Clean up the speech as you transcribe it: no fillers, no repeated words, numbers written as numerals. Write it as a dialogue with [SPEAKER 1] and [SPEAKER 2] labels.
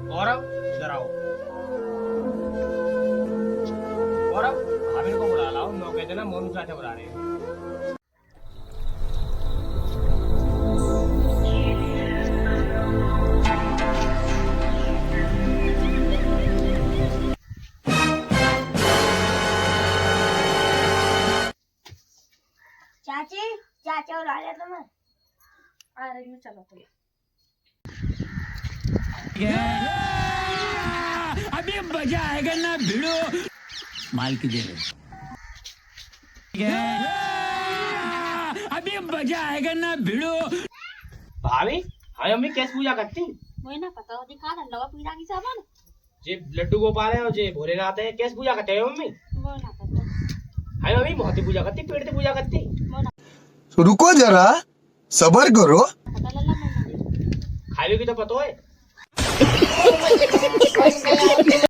[SPEAKER 1] गौरव इधर आओ। गौरव भाभी को बुला लाओ, मैं कहते ना मोनू चाचा बुला रहे हैं।
[SPEAKER 2] चाची चाचा बुला लिया तुम्हें। आ रही हूँ, चलो तो।
[SPEAKER 3] अभी मजा आएगा ना भिड़ो माल की दे अभी मजा आएगा ना भिड़ो।
[SPEAKER 1] भाभी हमें अम्मी कैसे पूजा करती?
[SPEAKER 2] मुझे ना पता हो, दिखा दे लवा पीड़ा की सामान।
[SPEAKER 1] जे लड्डू गोपाल है और जे भोलेनाथ है, कैसे पूजा करते हैं मम्मी?
[SPEAKER 2] वो ना पता।
[SPEAKER 1] हमें अम्मी मोहती पूजा करती, पेड़ से पूजा करती।
[SPEAKER 2] वो ना
[SPEAKER 4] रुको जरा सबर करो।
[SPEAKER 2] पता लल्ला मैं
[SPEAKER 1] खावे की तो पता है।